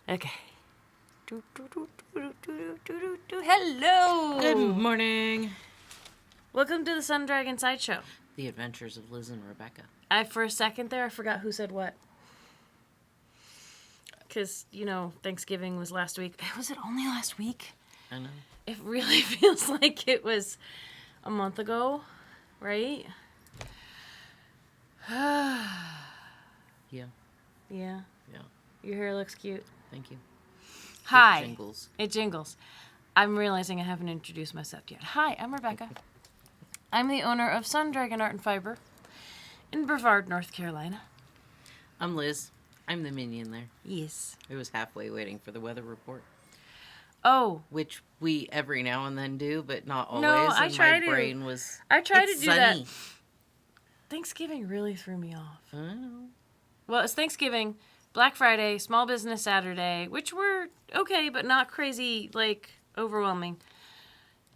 Okay. Hello. Good morning. Welcome to the Sun Dragon Sideshow. The Adventures of Liz and Rebecca. For a second there, I forgot who said what. Because, Thanksgiving was last week. Was it only last week? I know. It really feels like it was a month ago, right? Yeah. Yeah. Yeah. Your hair looks cute. Thank you. Hi. It jingles. It jingles. I'm realizing I haven't introduced myself yet. Hi, I'm Rebecca. I'm the owner of Sun Dragon Art and Fiber in Brevard, North Carolina. I'm Liz. I'm the minion there. Yes. I was halfway waiting for the weather report. Oh. Which we every now and then do, but not always. No, I and try my to. brain was. I try to it's do sunny. that. Thanksgiving really threw me off. I know. Well, it's Thanksgiving, Black Friday, Small Business Saturday, which were okay, but not crazy, overwhelming.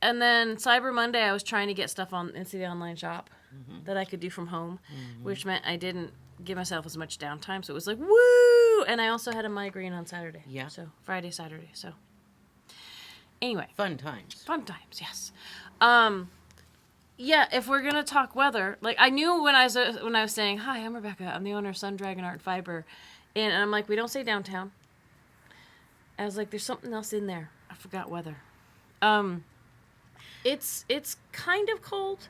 And then Cyber Monday, I was trying to get stuff into the online shop that I could do from home, which meant I didn't give myself as much downtime. So it was like, woo! And I also had a migraine on Saturday. Yeah. So Friday, Saturday. So anyway. Fun times. Fun times, yes. Yeah, if we're gonna talk weather, I knew when I was saying, hi, I'm Rebecca, I'm the owner of Sun Dragon Art and Fiber, and I'm like, we don't say downtown. I was like, there's something else in there. I forgot weather. It's kind of cold,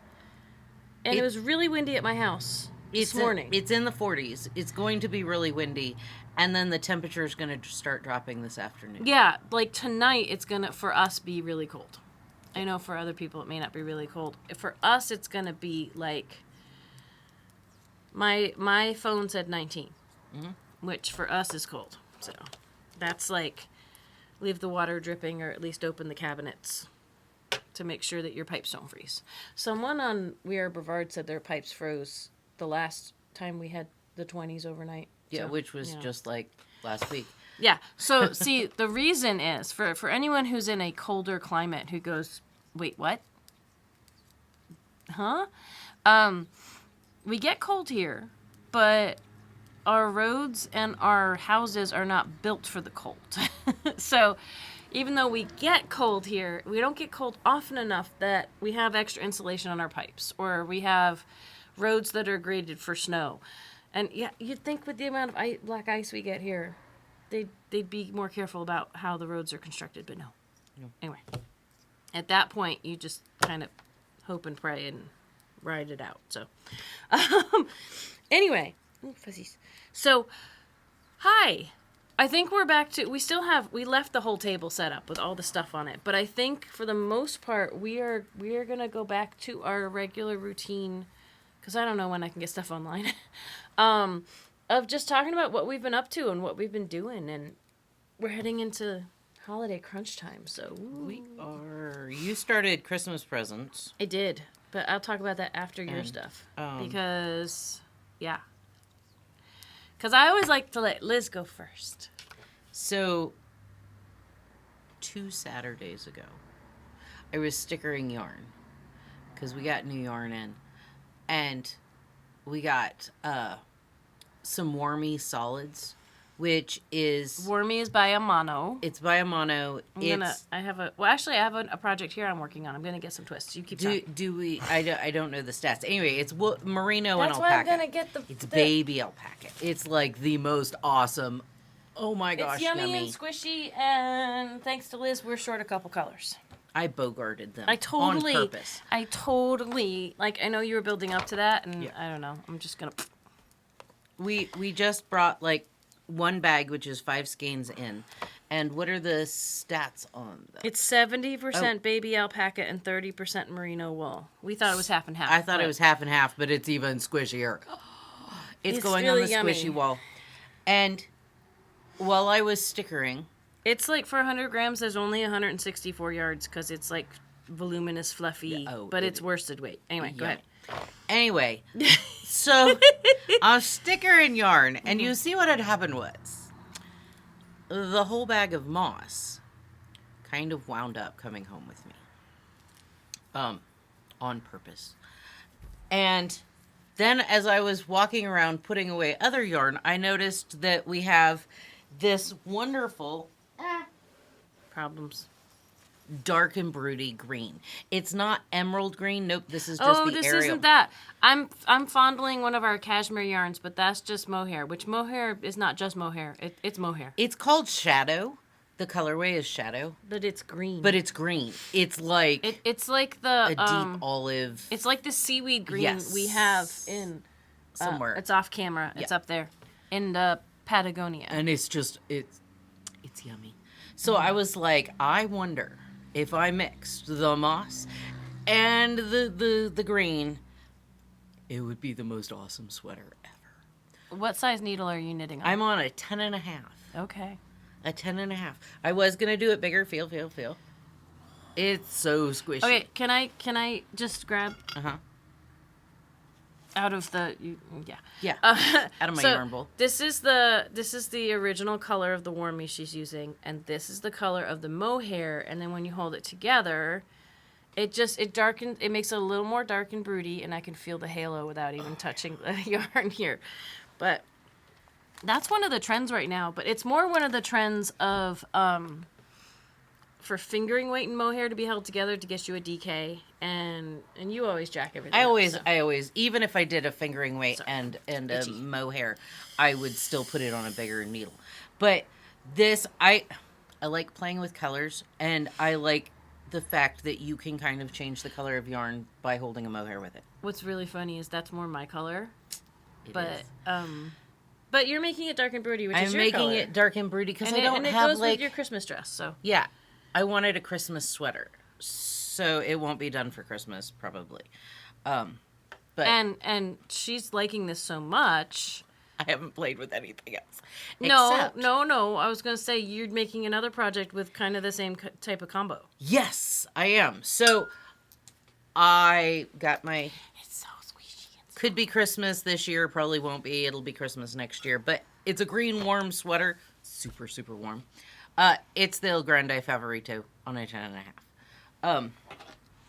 and it was really windy at my house this morning. It's in the 40s. It's going to be really windy, and then the temperature is going to start dropping this afternoon. Yeah, tonight it's gonna for us be really cold. I know for other people it may not be really cold. For us, it's gonna be my phone said 19, which for us is cold. So that's leave the water dripping or at least open the cabinets to make sure that your pipes don't freeze. Someone on We Are Brevard said their pipes froze the last time we had the 20s overnight. Yeah, So, which was just like last week. Yeah. So, see, the reason is, for anyone who's in a colder climate who goes, wait, what? Huh? We get cold here, but our roads and our houses are not built for the cold. So, even though we get cold here, we don't get cold often enough that we have extra insulation on our pipes, or we have roads that are graded for snow. And yeah, you'd think with the amount of black ice we get here, they'd be more careful about how the roads are constructed, but no. Anyway, at that point, you just kind of hope and pray and ride it out. So, anyway, fuzzies. So, hi. I think we're back to, we left the whole table set up with all the stuff on it, but I think for the most part, we are going to go back to our regular routine, because I don't know when I can get stuff online, of just talking about what we've been up to and what we've been doing, and we're heading into holiday crunch time, so. We are. You started Christmas presents. I did, but I'll talk about that after your stuff, because, yeah. Because I always like to let Liz go first. So, 2 Saturdays ago, I was stickering yarn, because we got new yarn in, and we got some Warmy solids, which is... Warmy is by Amano. It's by Amano. I have a project here I'm working on. I'm going to get some twists. You keep talking. Do we... I don't know the stats. Anyway, it's merino and That's alpaca. why I'm going to get It's baby alpaca. It's the most awesome... Oh my gosh, it's yummy and squishy, and thanks to Liz, we're short a couple colors. I bogarted them on purpose. I know you were building up to that, and I don't know. I'm just going to... We just brought, 1 bag, which is 5 skeins in. And what are the stats on that? It's 70% baby alpaca and 30% merino wool. We thought it was half and half. I thought it was half and half, but it's even squishier. It's going really on the yummy. squishy wall. And while I was stickering... It's for 100 grams, there's only 164 yards because it's voluminous, fluffy, but it's worsted weight. Anyway, go ahead. Anyway, so I was stickering yarn, and you see what had happened was the whole bag of moss kind of wound up coming home with me, on purpose. And then as I was walking around putting away other yarn, I noticed that we have this wonderful Problems. dark and broody green. It's not emerald green. Nope, this is just Oh, the this Ariel. isn't that. I'm fondling one of our cashmere yarns, but that's just mohair, which mohair is not just mohair. It's mohair. It's called Shadow. The colorway is Shadow, But it's green. but it's green. It's like it's like the a deep olive it's like the seaweed green Yes. we have in somewhere. it's off camera. It's Yeah. up there in Patagonia. And it's just it's yummy. So I was like, I wonder if I mixed the moss and the green, it would be the most awesome sweater ever. What size needle are you knitting on? I'm on a 10.5. Okay. A 10.5. I was gonna do it bigger. Feel. It's so squishy. Okay, can I just grab Uh-huh. out of the yeah. Yeah. Out of my So yarn bowl. this is the original color of the warmy she's using, and this is the color of the mohair. And then when you hold it together, it darkens. It makes it a little more dark and broody, and I can feel the halo without even touching the yarn here. But that's one of the trends right now. But it's more one of the trends of for fingering weight and mohair to be held together to get you a DK, and you always jack everything. I up, always, so. even if I did a fingering weight and a Itchy. mohair, I would still put it on a bigger needle. But this, I like playing with colors, and I like the fact that you can kind of change the color of yarn by holding a mohair with it. What's really funny is that's more my color, It but is. but you're making it dark and broody, which is I'm your making color. it dark and broody because and I don't it have goes like with your Christmas dress. So yeah, I wanted a Christmas sweater, so it won't be done for Christmas probably. But and she's liking this so much. I haven't played with anything else. No, Except- no. I was gonna say you're making another project with kind of the same type of combo. Yes, I am. So I got my. It's so squishy. Could be Christmas this year. Probably won't be. It'll be Christmas next year. But it's a green warm sweater. Super, super warm. It's the El Grande Favorito on a 10.5.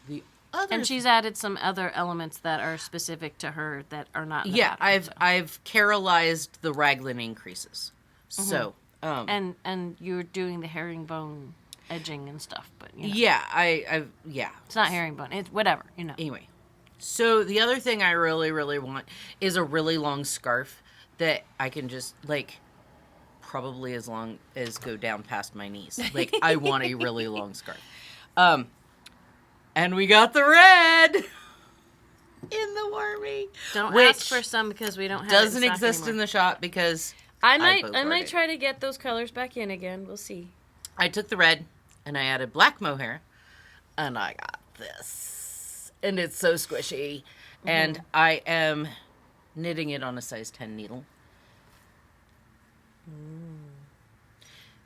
The other... And she's added some other elements that are specific to her that are not. In the Yeah, pattern, I've carolized the raglan increases. So... and you're doing the herringbone edging and stuff, but you know, yeah, yeah. it's not herringbone. It's whatever, you know. Anyway, so the other thing I really, really want is a really long scarf that I can just, like, probably as long as go down past my knees. Like, I want a really long scarf. And we got the red in the wormy. Don't which ask for some because we don't have doesn't it in stock exist anymore. in the shop because I bogarted might it. try to get those colors back in again. We'll see. I took the red and I added black mohair and I got this. And it's so squishy. And I am knitting it on a size 10 needle.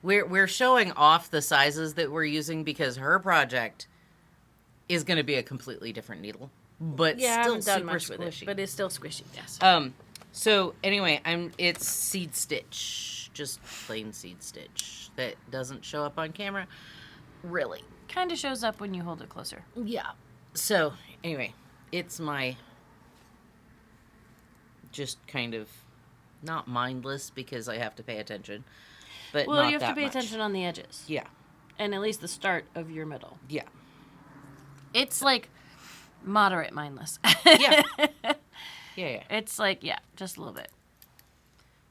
We're showing off the sizes that we're using because her project is going to be a completely different needle, but Yeah, I still haven't done super much with squishy. it, but it's still squishy. Yes. So anyway, it's seed stitch, just plain seed stitch that doesn't show up on camera, really. Kind of shows up when you hold it closer. Yeah. So anyway, it's my just kind of not mindless because I have to pay attention, but Well, not you have to that pay much. attention on the edges, Yeah. and at least the start of your middle. Yeah. It's like moderate mindless. Yeah. Yeah. It's like just a little bit.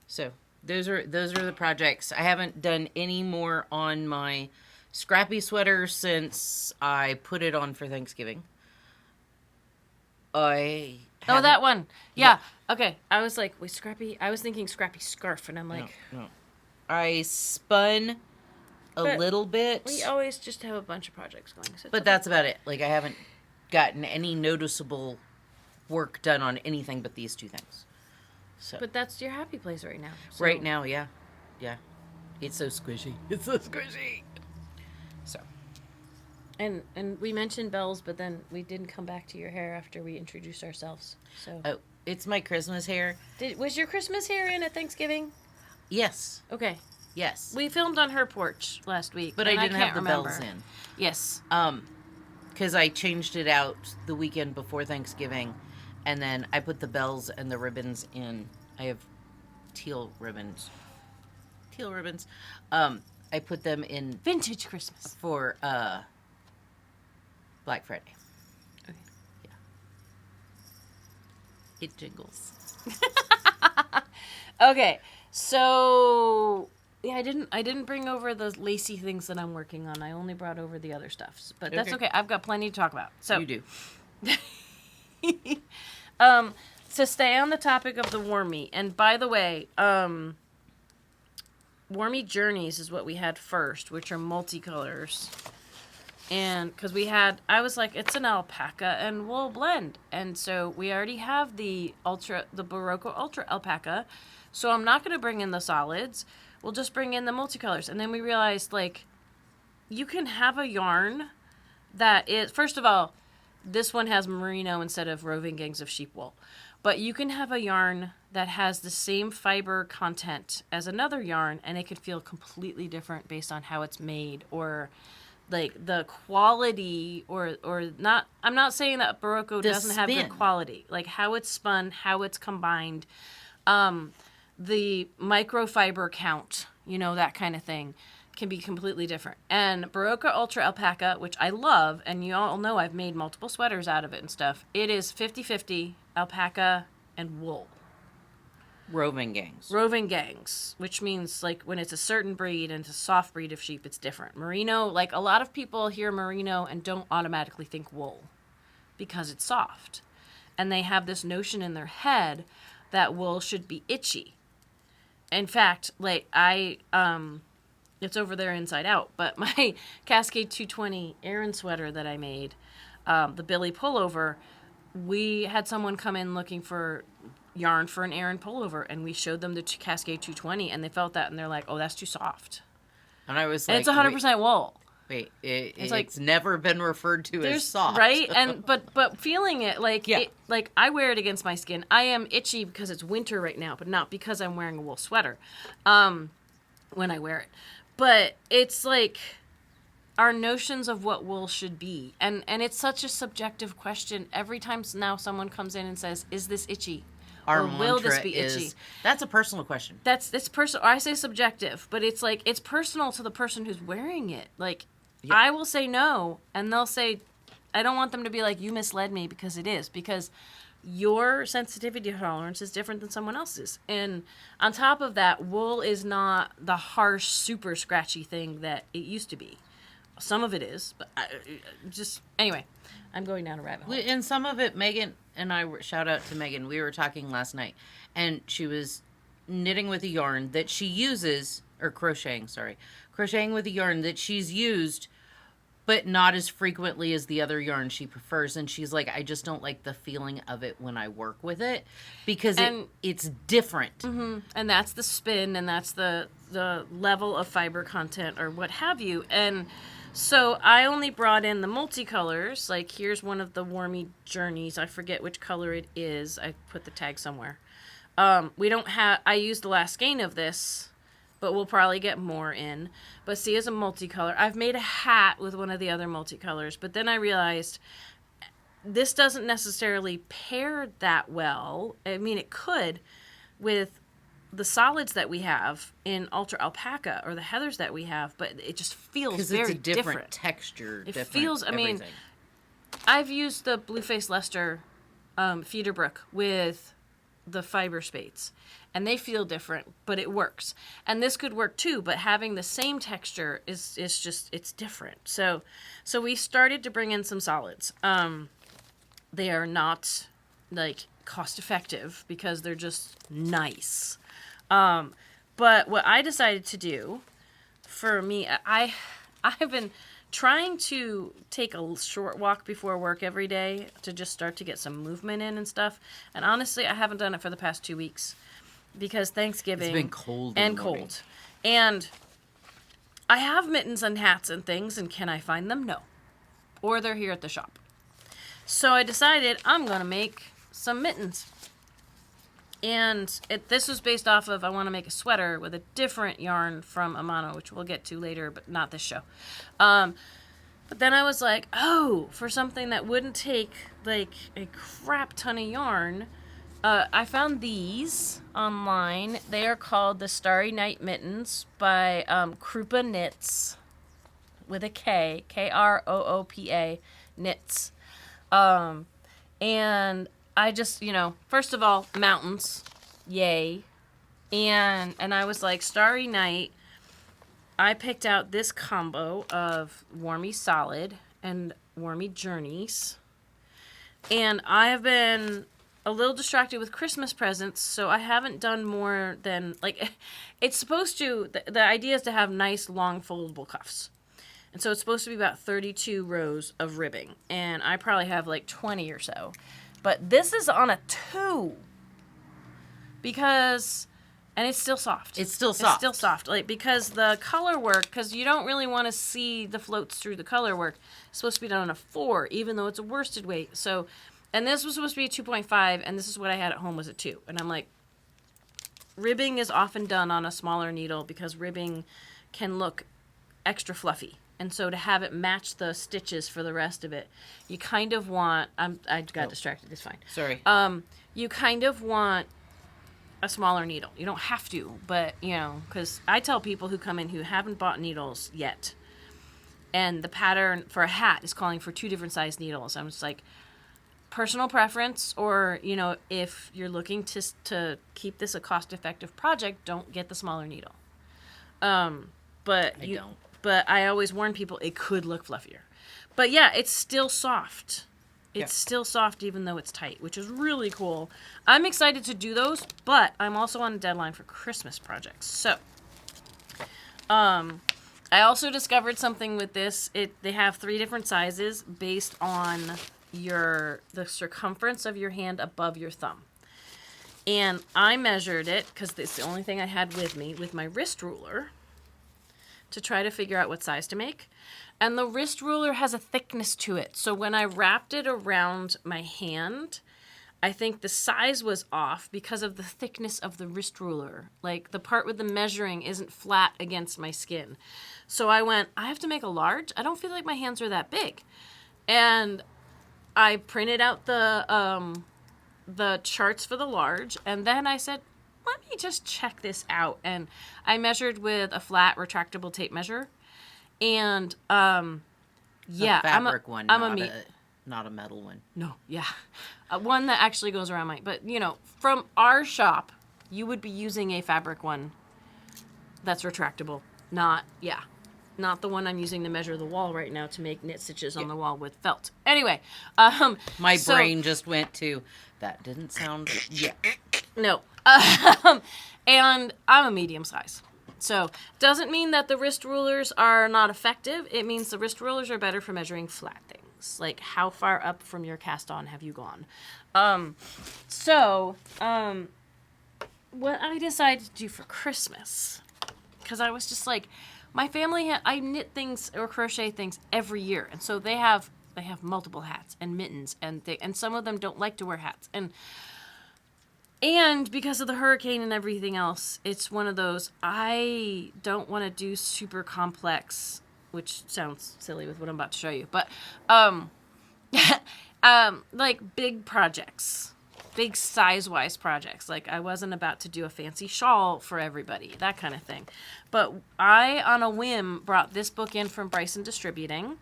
So those are the projects. I haven't done any more on my scrappy sweater since I put it on for Thanksgiving. Oh, haven't- that one. Yeah. Okay. I was like, wait, scrappy. I was thinking scrappy scarf, and I'm like, No. I spun a But little bit, we always just have a bunch of projects going. So it's but okay. that's about it. Like I haven't gotten any noticeable work done on anything but these two things. So But that's your happy place right now. So. right now, yeah. It's so squishy. It's so squishy. So And we mentioned bells, but then we didn't come back to your hair after we introduced ourselves. So oh, it's my Christmas hair. was your Christmas hair in at Thanksgiving? Yes. Okay. Yes. We filmed on her porch last week, But and I didn't can't have the remember. bells in. Yes. Because I changed it out the weekend before Thanksgiving, and then I put the bells and the ribbons in. I have teal ribbons. teal ribbons. I put them in Vintage Christmas. for Black Friday. Okay. Yeah. It jingles. Okay, so yeah, I didn't bring over the lacy things that I'm working on. I only brought over the other stuff, but that's okay. I've got plenty to talk about. So You do. To stay on the topic of the Warmy, and by the way, Warmy Journeys is what we had first, which are multicolors. And because I was like, it's an alpaca and wool blend. And so we already have the Barocco Ultra alpaca. So I'm not going to bring in the solids. We'll just bring in the multicolors. And then we realized, like, you can have a yarn that is, first of all, this one has merino instead of roving gangs of sheep wool. But you can have a yarn that has the same fiber content as another yarn, and it could feel completely different based on how it's made, or like the quality, or not. I'm not saying that Barocco doesn't have good quality, like how it's spun, how it's combined, the microfiber count, that kind of thing, can be completely different. And Barocco Ultra Alpaca, which I love, and you all know I've made multiple sweaters out of it and stuff, it is 50-50 alpaca and wool. Roving gangs, which means, like, when it's a certain breed and it's a soft breed of sheep, it's different. Merino, like, a lot of people hear merino and don't automatically think wool because it's soft. And they have this notion in their head that wool should be itchy. In fact, like, it's over there inside out, but my Cascade 220 Aran sweater that I made, the Billy pullover, we had someone come in looking for yarn for an Aran pullover, and we showed them the Cascade 220, and they felt that, and they're like, oh, that's too soft. And I was like, and it's 100% wool. Wait, it's never been referred to as soft, right? And but feeling it, like, like, I wear it against my skin. I am itchy because it's winter right now, but not because I'm wearing a wool sweater when I wear it. But it's like our notions of what wool should be, and it's such a subjective question. Every time now someone comes in and says, "Is this itchy?" Our or will this be itchy? That's a personal question. It's personal. I say subjective, but it's like it's personal to the person who's wearing it. Like, I will say no, and they'll say, I don't want them to be like, you misled me, because it is, because your sensitivity tolerance is different than someone else's. And on top of that, wool is not the harsh, super scratchy thing that it used to be. Some of it is, but anyway, I'm going down a rabbit hole. And some of it, Megan and I, shout out to Megan, we were talking last night, and she was knitting with a yarn that she uses, or crocheting with a yarn that she's used, but not as frequently as the other yarn she prefers. And she's like, I just don't like the feeling of it when I work with it, because it's different. Mm-hmm. And that's the spin, and that's the level of fiber content, or what have you. And so I only brought in the multicolors. Like, here's one of the Warmy Journeys. I forget which color it is. I put the tag somewhere. I used the last skein of this, but we'll probably get more in. But see, as a multicolor, I've made a hat with one of the other multicolors, but then I realized this doesn't necessarily pair that well. I mean, it could with the solids that we have in Ultra Alpaca, or the heathers that we have, but it just feels very it's a different texture. It feels, I've used the Blueface Leicester Feederbrook with the fiber spates, and they feel different, but it works. And this could work too, but having the same texture is just, it's different. So we started to bring in some solids. They are not, like, cost effective because they're just nice. But what I decided to do for me, I've been trying to take a short walk before work every day to just start to get some movement in and stuff. And honestly, I haven't done it for the past 2 weeks because Thanksgiving. It's been cold. And I have mittens and hats and things, and can I find them? No. Or they're here at the shop. So I decided I'm going to make some mittens. And this was based off of, I want to make a sweater with a different yarn from Amano, which we'll get to later, but not this show. But then I was like, for something that wouldn't take, like, a crap ton of yarn, I found these online. They are called the Starry Night Mittens by Krupa Knits with a K, Kroopa Knits. And I just, first of all, mountains, yay. And I was like, Starry Night, I picked out this combo of Warmy Solid and Warmy Journeys. And I have been a little distracted with Christmas presents, so I haven't done more than, it's supposed to, the idea is to have nice, long, foldable cuffs. And so it's supposed to be about 32 rows of ribbing. And I probably have 20 or so. But this is on a 2. Because, and it's still soft. It's still soft. Because the color work, because you don't really want to see the floats through the color work. It's supposed to be done on a 4, even though it's a worsted weight. So, and this was supposed to be a 2.5, and this is what I had at home was a 2. And I'm like, ribbing is often done on a smaller needle because ribbing can look extra fluffy. And so to have it match the stitches for the rest of it, you kind of want, I got distracted, it's fine. Sorry. You kind of want a smaller needle. You don't have to, but, because I tell people who come in who haven't bought needles yet, and the pattern for a hat is calling for 2 different size needles. I'm just like, personal preference, or, if you're looking to keep this a cost-effective project, don't get the smaller needle. But I don't. But I always warn people it could look fluffier. But yeah, it's still soft. It's still soft even though it's tight, which is really cool. I'm excited to do those, but I'm also on a deadline for Christmas projects. So, I also discovered something with this. They have 3 different sizes based on the circumference of your hand above your thumb. And I measured it, because it's the only thing I had with me, with my wrist ruler, to try to figure out what size to make. And the wrist ruler has a thickness to it. So when I wrapped it around my hand, I think the size was off because of the thickness of the wrist ruler. The part with the measuring isn't flat against my skin. So I went, I have to make a large? I don't feel like my hands are that big. And I printed out the charts for the large, and then I said, let me just check this out. And I measured with a flat retractable tape measure. And, yeah. A fabric one, not a metal one. No, yeah. One that actually goes around but, from our shop, you would be using a fabric one that's retractable. Not the one I'm using to measure the wall right now to make knit stitches on the wall with felt. Anyway. My brain just went to, that didn't sound, No. And I'm a medium size. So, doesn't mean that the wrist rulers are not effective. It means the wrist rulers are better for measuring flat things. Like, how far up from your cast on have you gone? What I decided to do for Christmas, because I was just like, my family, I knit things or crochet things every year. And so they have multiple hats and mittens, and some of them don't like to wear hats. And because of the hurricane and everything else, it's one of those, I don't want to do super complex, which sounds silly with what I'm about to show you, but, big projects, big size-wise projects. I wasn't about to do a fancy shawl for everybody, that kind of thing. But I, on a whim, brought this book in from Bryson Distributing.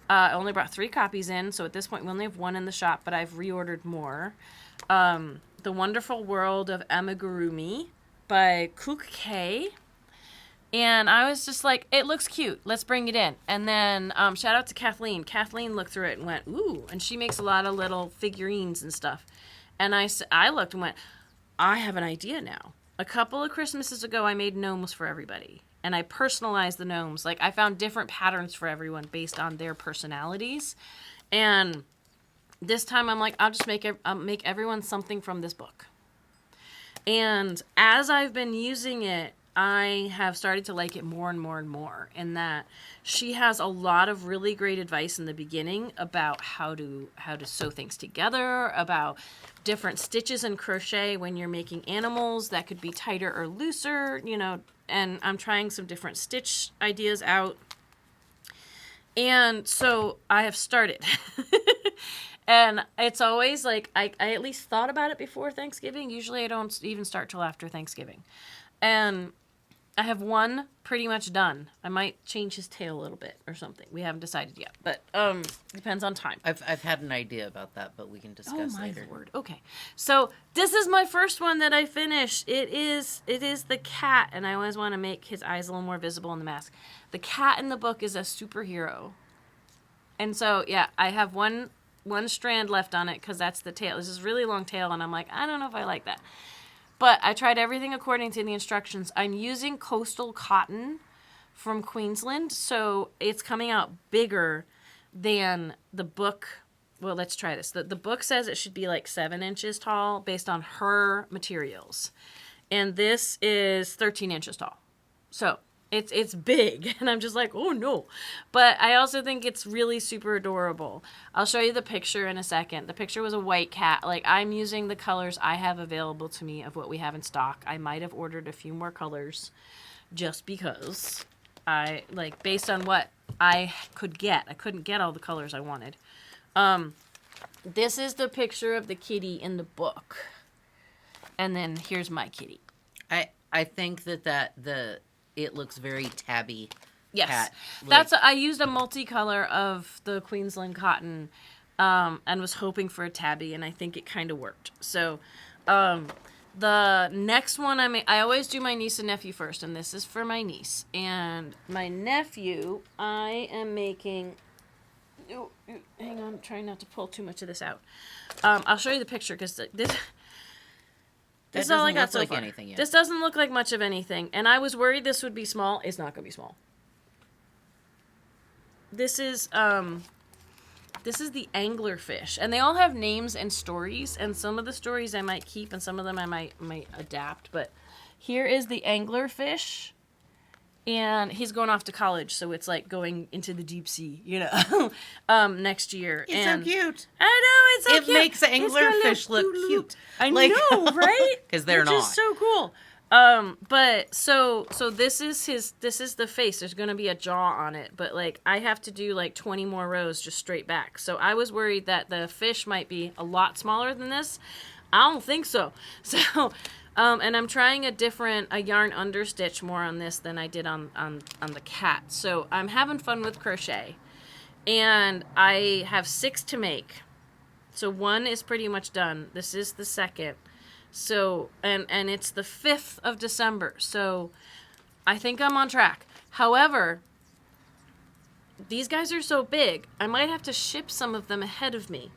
I only brought 3 copies in, so at this point we only have 1 in the shop, but I've reordered more. The Wonderful World of Amigurumi by Cook K. And I was just like, it looks cute. Let's bring it in. And then shout out to Kathleen. Kathleen looked through it and went, ooh. And she makes a lot of little figurines and stuff. And I looked and went, I have an idea now. A couple of Christmases ago, I made gnomes for everybody. And I personalized the gnomes. I found different patterns for everyone based on their personalities. And this time I'm like, I'll just make everyone something from this book. And as I've been using it, I have started to like it more and more and more. In that she has a lot of really great advice in the beginning about how to sew things together, about different stitches in crochet when you're making animals that could be tighter or looser, and I'm trying some different stitch ideas out. And so I have started. And it's always like, I at least thought about it before Thanksgiving. Usually I don't even start till after Thanksgiving. And I have one pretty much done. I might change his tail a little bit or something. We haven't decided yet, but depends on time. I've had an idea about that, but we can discuss later. Oh my lord. Okay. So this is my first one that I finished. It is the cat, and I always want to make his eyes a little more visible in the mask. The cat in the book is a superhero. And so, yeah, I have one strand left on it because that's the tail. This is a really long tail, and I'm like, I don't know if I like that. But I tried everything according to the instructions. I'm using coastal cotton from Queensland, so it's coming out bigger than the book. Well, let's try this. The book says it should be like 7 inches tall based on her materials. And this is 13 inches tall. So it's big, and I'm just like, oh no. But I also think it's really super adorable. I'll show you the picture in a second. The picture was a white cat. Like, I'm using the colors I have available to me of what we have in stock. I might have ordered a few more colors just because I, like, based on what I could get. I couldn't get all the colors I wanted. This is the picture of the kitty in the book. And then here's my kitty. I think that it looks very tabby. Yes, cat. Like, I used a multicolor of the Queensland cotton, and was hoping for a tabby, and I think it kind of worked. So, the next one I always do my niece and nephew first, and this is for my niece and my nephew. I am making. Oh, hang on, I'm trying not to pull too much of this out. I'll show you the picture because this. This is all I got so far. This doesn't look like much of anything. And I was worried this would be small. It's not going to be small. This is the anglerfish. And they all have names and stories. And some of the stories I might keep and some of them I might adapt. But here is the anglerfish. And he's going off to college, so it's like going into the deep sea, next year. It's so cute. I know, it's so cute. It makes anglerfish look cute. I know, right? Because they're not. Which is so cool. But so this is the face. There's going to be a jaw on it, but like I have to do like 20 more rows just straight back. So I was worried that the fish might be a lot smaller than this. I don't think so. So, and I'm trying a yarn understitch more on this than I did on the cat. So I'm having fun with crochet. And I have 6 to make. So 1 is pretty much done. This is the second. So, and it's the 5th of December. So I think I'm on track. However, these guys are so big, I might have to ship some of them ahead of me.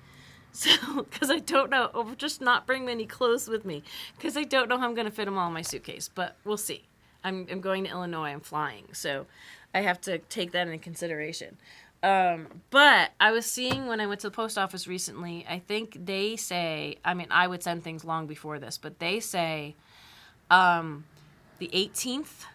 So, because I don't know, or just not bring many clothes with me, because I don't know how I'm going to fit them all in my suitcase, but we'll see. I'm going to Illinois, I'm flying, so I have to take that into consideration. But I was seeing when I went to the post office recently, I think they say, I mean, I would send things long before this, but they say the 18th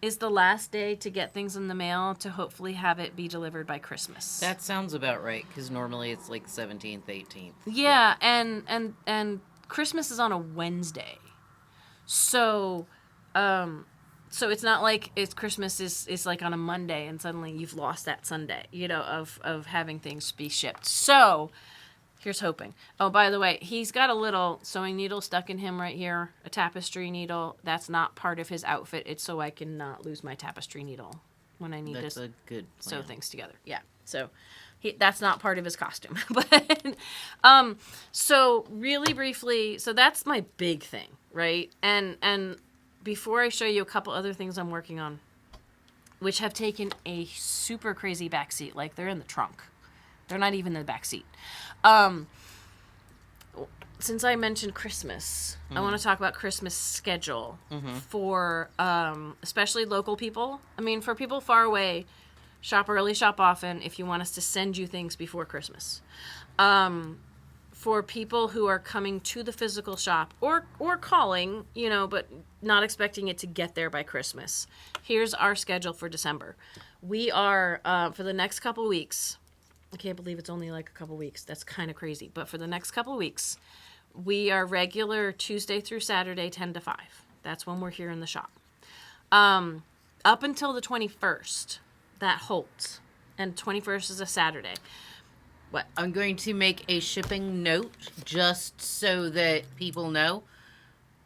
is the last day to get things in the mail to hopefully have it be delivered by Christmas. That sounds about right, because normally it's like 17th, 18th. Yeah, and Christmas is on a Wednesday. So, so it's not like Christmas is like on a Monday and suddenly you've lost that Sunday, of having things be shipped. So, here's hoping. Oh, by the way, he's got a little sewing needle stuck in him right here, a tapestry needle. That's not part of his outfit. It's so I can not lose my tapestry needle when I need That's to a good plan. sew things together. Yeah, so that's not part of his costume. But so really briefly, so that's my big thing, right? And before I show you a couple other things I'm working on, which have taken a super crazy backseat, like they're in the trunk. They're not even in the back seat. Since I mentioned Christmas, I want to talk about Christmas schedule for especially local people. I mean, for people far away, shop early, shop often if you want us to send you things before Christmas. For people who are coming to the physical shop or calling, but not expecting it to get there by Christmas, here's our schedule for December. We are, for the next couple weeks, I can't believe it's only like a couple weeks. That's kind of crazy. But for the next couple weeks, we are regular Tuesday through Saturday, 10 to 5. That's when we're here in the shop. Up until the 21st, that holds. And 21st is a Saturday. What? I'm going to make a shipping note just so that people know.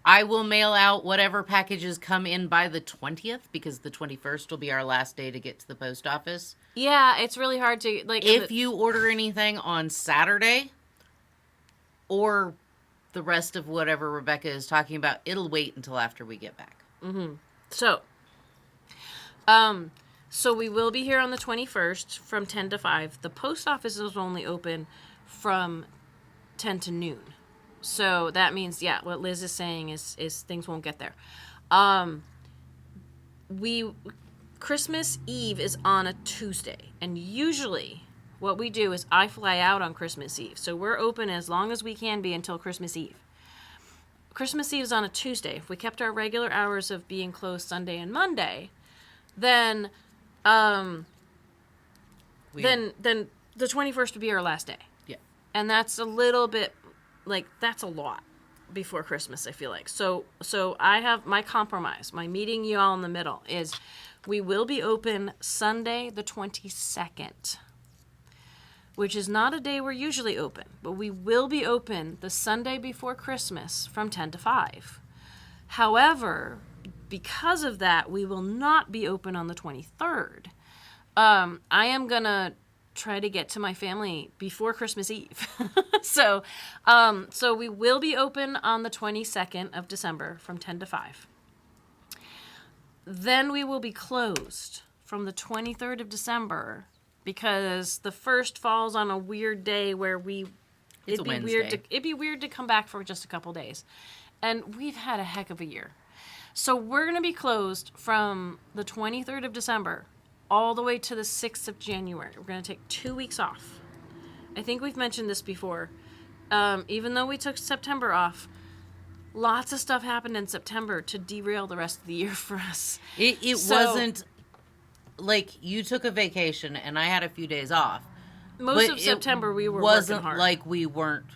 I will mail out whatever packages come in by the 20th because the 21st will be our last day to get to the post office. Yeah, it's really hard to, like... If you order anything on Saturday or the rest of whatever Rebecca is talking about, it'll wait until after we get back. Mm-hmm. So we will be here on the 21st from 10 to 5. The post office is only open from 10 to noon. So that means, yeah, what Liz is saying is things won't get there. Christmas Eve is on a Tuesday, and usually what we do is I fly out on Christmas Eve. So we're open as long as we can be until Christmas Eve. Christmas Eve is on a Tuesday. If we kept our regular hours of being closed Sunday and Monday, then the 21st would be our last day. Yeah. And that's a little bit, like, that's a lot before Christmas, I feel like. So I have my compromise, my meeting you all in the middle is we will be open Sunday the 22nd, which is not a day we're usually open, but we will be open the Sunday before Christmas from 10 to 5. However, because of that, we will not be open on the 23rd. I am going to try to get to my family before Christmas Eve. So we will be open on the 22nd of December from 10 to 5. Then we will be closed from the 23rd of December because the first falls on a weird day where it'd be weird to come back for just a couple days. And we've had a heck of a year. So we're going to be closed from the 23rd of December all the way to the 6th of January. We're going to take 2 weeks off. I think we've mentioned this before. Even though we took September off, lots of stuff happened in September to derail the rest of the year for us. It wasn't like you took a vacation and I had a few days off. Most of September we were working hard. Wasn't like we weren't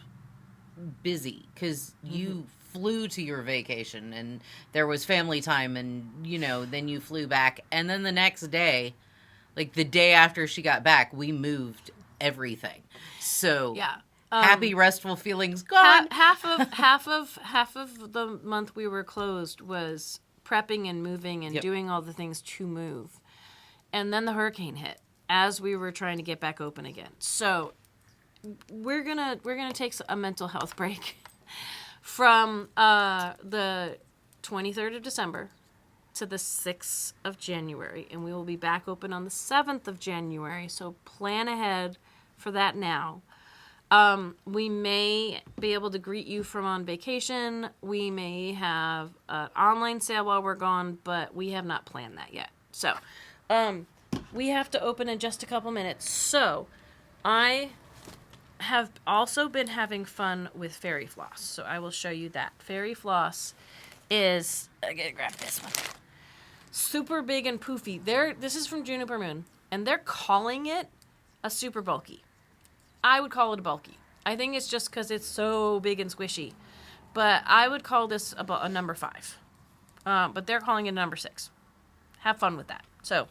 busy because you flew to your vacation and there was family time and, then you flew back. And then the next day, like the day after she got back, we moved everything. So yeah. Happy, restful feelings gone. Half of the month we were closed was prepping and moving and doing all the things to move. And then the hurricane hit as we were trying to get back open again. So we're gonna take a mental health break from the 23rd of December to the 6th of January, and we will be back open on the 7th of January. So plan ahead for that now. We may be able to greet you from on vacation. We may have an online sale while we're gone, but we have not planned that yet. So, we have to open in just a couple minutes. So, I have also been having fun with fairy floss. So, I will show you that. Fairy floss is, I gotta grab this one. Super big and poofy. This is from Juniper Moon, and they're calling it a super bulky. I would call it a bulky. I think it's just because it's so big and squishy. But I would call this a number 5. But they're calling it a number 6. Have fun with that. So,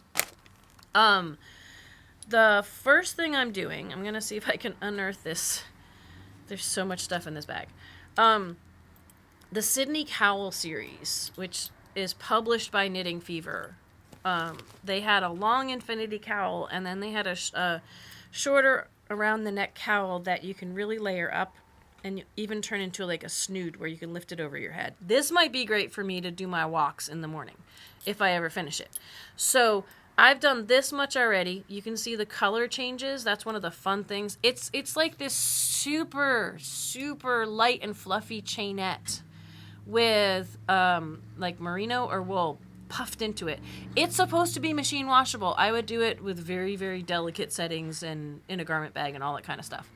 the first thing I'm doing, I'm going to see if I can unearth this. There's so much stuff in this bag. The Sydney Cowl series, which is published by Knitting Fever. They had a long infinity cowl, and then they had a shorter around the neck cowl that you can really layer up and even turn into like a snood where you can lift it over your head. This might be great for me to do my walks in the morning if I ever finish it. So I've done this much already. You can see the color changes. That's one of the fun things. It's like this super, super light and fluffy chainette with like merino or wool puffed into it. It's supposed to be machine washable. I would do it with very, very delicate settings and in a garment bag and all that kind of stuff.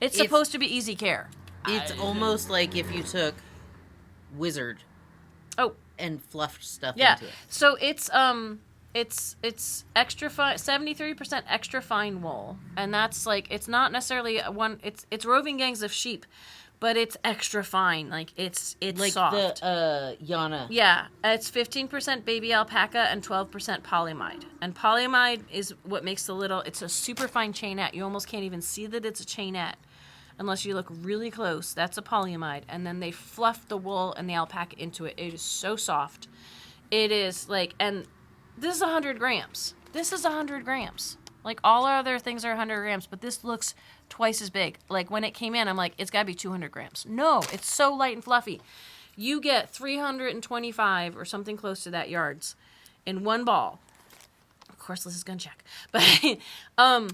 It's supposed to be easy care. It's almost like if you took Wizard and fluffed stuff into it. So it's extra fine, 73% extra fine wool, and that's like, it's not necessarily it's roving gangs of sheep, but it's extra fine. Like it's like soft. the Yana. Yeah, it's 15% baby alpaca and 12% polyamide. And polyamide is what makes it's a super fine chainette. You almost can't even see that it's a chainette unless you look really close. That's a polyamide. And then they fluff the wool and the alpaca into it. It is so soft. It is like, and this is 100 grams. This is 100 grams. Like all our other things are 100 grams, but this looks twice as big. Like when it came in, I'm like, it's got to be 200 grams. No, it's so light and fluffy. You get 325 or something close to that yards in one ball. Of course, Liz is going to check. But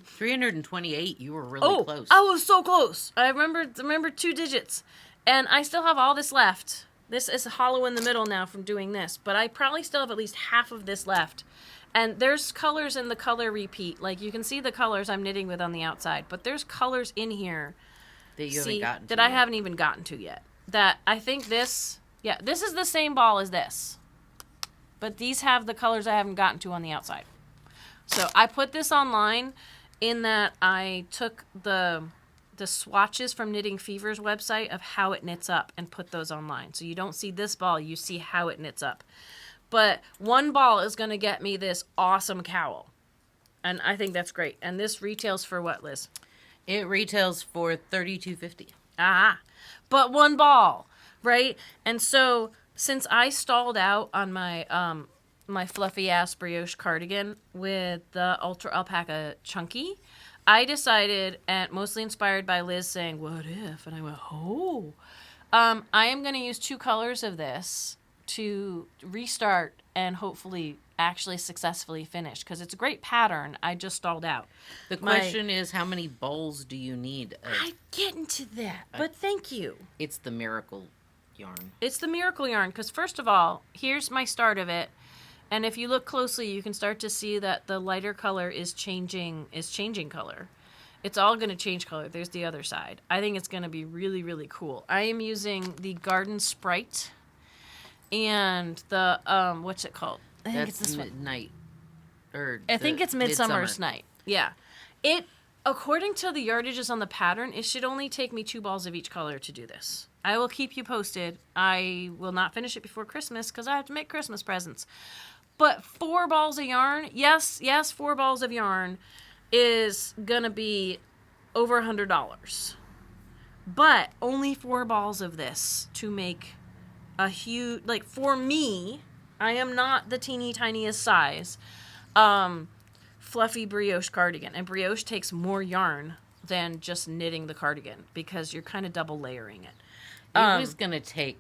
328, you were really close. I was so close. I remember 2 digits. And I still have all this left. This is hollow in the middle now from doing this. But I probably still have at least half of this left. And there's colors in the color repeat. Like, you can see the colors I'm knitting with on the outside. But there's colors in here that you haven't gotten to that I haven't even gotten to yet. That I think this is the same ball as this. But these have the colors I haven't gotten to on the outside. So I put this online in that I took the swatches from Knitting Fever's website of how it knits up and put those online. So you don't see this ball, you see how it knits up. But one ball is going to get me this awesome cowl. And I think that's great. And this retails for what, Liz? It retails for $32.50. Ah, but one ball, right? And so since I stalled out on my my fluffy ass brioche cardigan with the Ultra Alpaca Chunky, I decided, and mostly inspired by Liz saying, what if? And I went, oh. I am going to use 2 colors of this to restart and hopefully actually successfully finish, because it's a great pattern. I just stalled out. The question is, how many bowls do you need? I get into that, but thank you. It's the miracle yarn. It's the miracle yarn, because first of all, here's my start of it. And if you look closely, you can start to see that the lighter color is changing color. It's all going to change color. There's the other side. I think it's going to be really, really cool. I am using the Garden Sprite and the, what's it called? I think it's this Midnight. I think it's Midsummer's Night. Yeah. According to the yardages on the pattern, it should only take me 2 balls of each color to do this. I will keep you posted. I will not finish it before Christmas because I have to make Christmas presents. But 4 balls of yarn, yes, 4 balls of yarn is going to be over $100. But only 4 balls of this to make a huge, like for me, I am not the teeny tiniest size, fluffy brioche cardigan. And brioche takes more yarn than just knitting the cardigan because you're kind of double layering it. It was going to take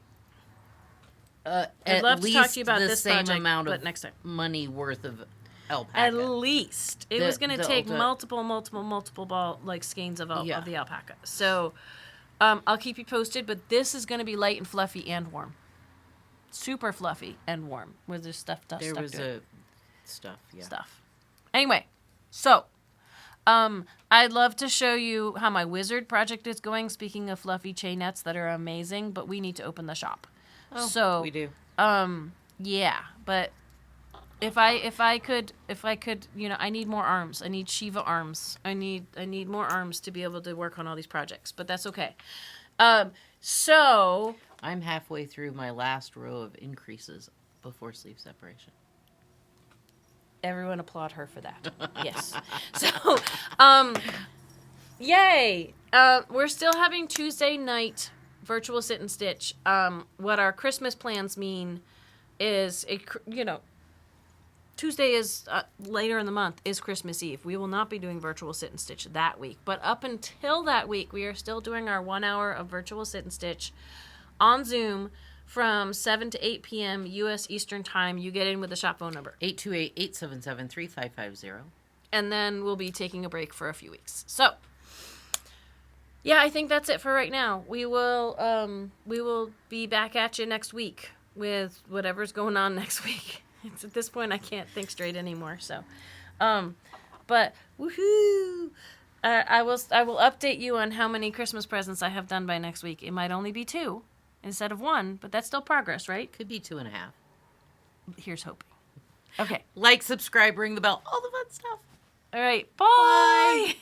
I'd love to talk to you about the this same project, amount but of next time. money worth of alpaca. At least. It was going to take Ulta. multiple ball, like skeins of the alpaca. So I'll keep you posted, but this is going to be light and fluffy and warm. Super fluffy and warm with this stuff. Stuff. Anyway, so I'd love to show you how my wizard project is going. Speaking of fluffy chainettes that are amazing, but we need to open the shop. Oh, so we do. Yeah, but if I could, I need more arms. I need Shiva arms. I need more arms to be able to work on all these projects, but that's okay. So I'm halfway through my last row of increases before sleeve separation. Everyone applaud her for that. Yes. So, yay! We're still having Tuesday night virtual sit and stitch. What our Christmas plans mean is, Tuesday is later in the month is Christmas Eve. We will not be doing virtual sit and stitch that week, but up until that week, we are still doing our 1 hour of virtual sit and stitch on Zoom from 7 to 8 p.m. U.S. Eastern Time. You get in with the shop phone number. 828-877-3550. And then we'll be taking a break for a few weeks. So, yeah, I think that's it for right now. We will be back at you next week with whatever's going on next week. It's at this point I can't think straight anymore. So, but woohoo! I will update you on how many Christmas presents I have done by next week. It might only be 2 instead of 1, but that's still progress, right? Could be 2.5. Here's hoping. Okay. Like, subscribe, ring the bell, all the fun stuff. All right. Bye.